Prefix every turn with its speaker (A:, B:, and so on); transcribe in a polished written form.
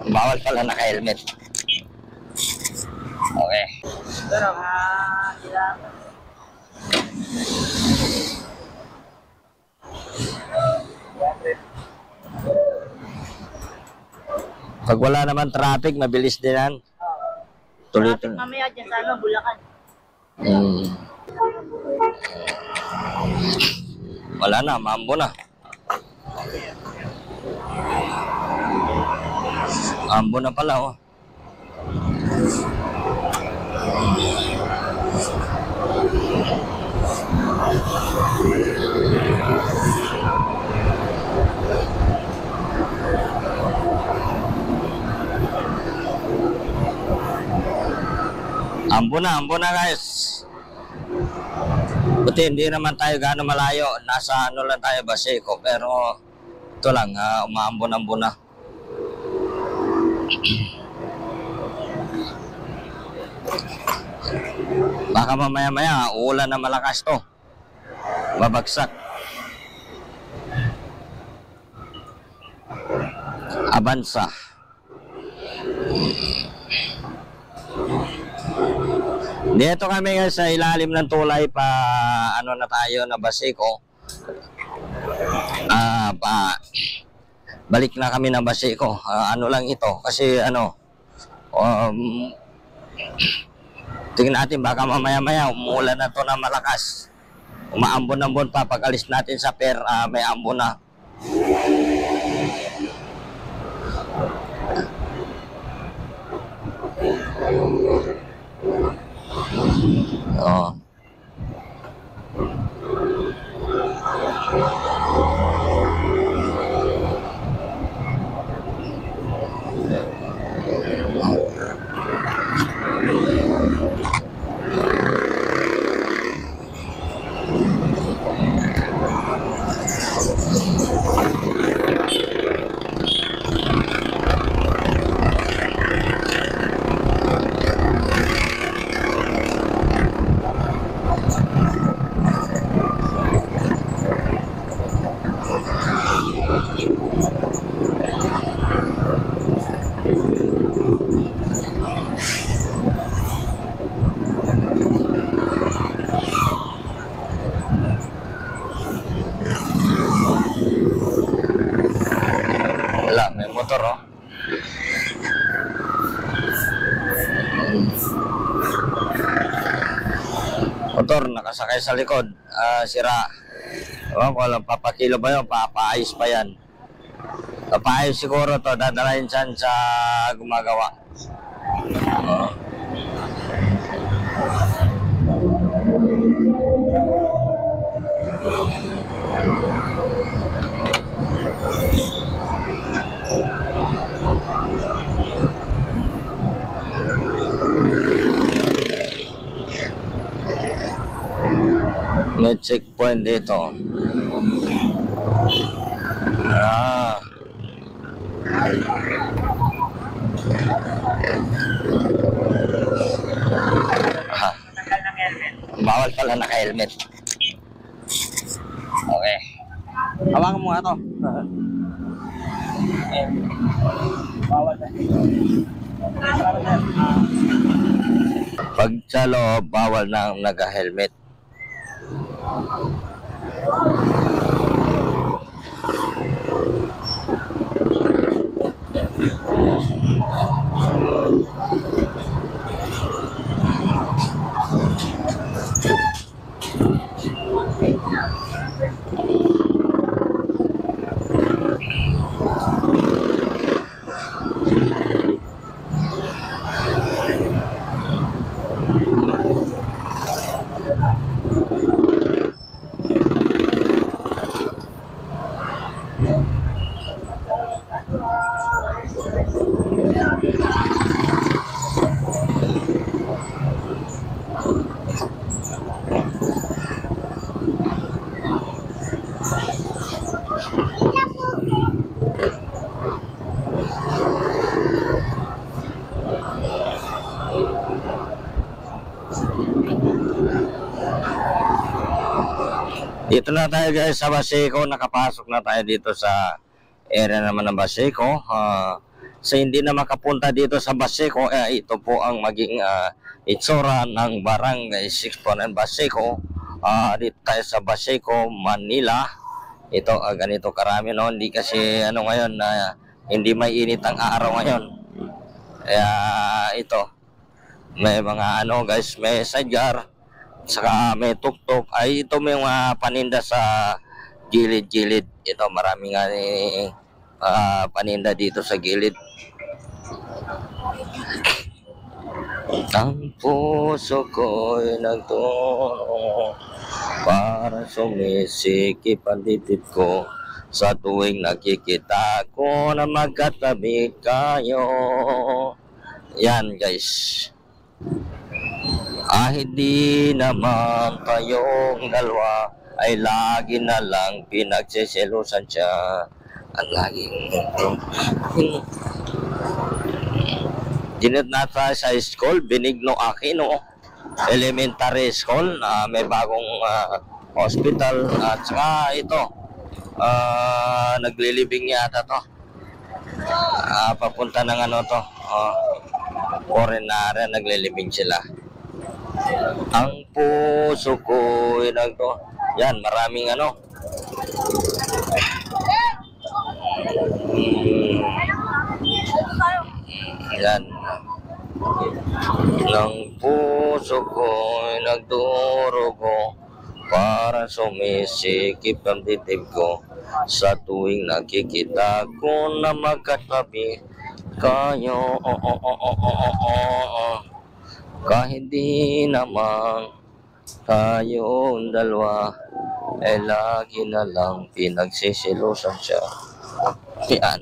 A: Bawal pala naka-helmet. Okay.
B: Pero sila.
A: Pag wala naman traffic, mabilis din yan. Tuloy-tuloy.
B: Mamaya dyan sa Bulacan.
A: Wala na, mambo na. Mambo na pala, oh. Ambo na guys. Buti hindi naman tayo gaano malayo. Nasa ano lang tayo, Baseco. Pero ito lang, umaambon-ambon na. Baka mamaya-maya, uulan na malakas to. Babagsak. Avanza. Dito kami nga sa ilalim ng tulay pa ano na tayo na Baseco. Balik na kami ng Baseco. Ano lang ito kasi ano tingnan natin baka mamaya-maya umuulan na to na malakas. Umaambon-ambon pa pag alis natin sa pier, may ambon na. Oh. Wala, may motor oh. Motor nakasakay sa likod, sira. Ewan ko lang, papakilo ba yun, papaayos pa yan. Papaayos siguro to, dadalahin dyan sa gumagawa. May checkpoint dito. Bawal pala naka-helmet. Okay. Hawakan mo nga to.
B: Bawal na.
A: Pag sa loob, bawal na naka-helmet. Dito Dito na tayo guys sa Baseco. Nakapasok na tayo dito sa area naman ng Baseco. Sa hindi na makapunta dito sa Baseco, ito po ang maging itsura ng Barangay 6.9 Baseco. Dito tayo sa Baseco, Manila. Ito ganito karami no. Hindi kasi ano ngayon hindi mainit ang araw ngayon. Kaya ito may mga ano guys, may sadjar, saka may tuktok. Ay ito may mga paninda sa gilid-gilid. Ito maraming paninda dito sa gilid. Ang puso ko'y nagtuno para sumisikip ang dibdib ko sa tuwing nakikita ko na magkatabi kayo. Yan guys. Hindi naman tayong dalawa ay lagi na lang pinagsiselusan siya. Ang laging dinit na tayo sa school, Benigno Aquino Elementary School. May bagong hospital at saka ito naglilibing yata to. Papunta ng ano to, foreigner, naglilibing sila. Ang puso ko to. Yan, maraming ano. Yan. Ng puso ko nagdurugo para sumisikip ang dibdib ko sa tuwing nakikita ko na magkatabi kayo. Kahit di naman tayong dalawa ay lagi na lang pinagsisilusan siya. Yan.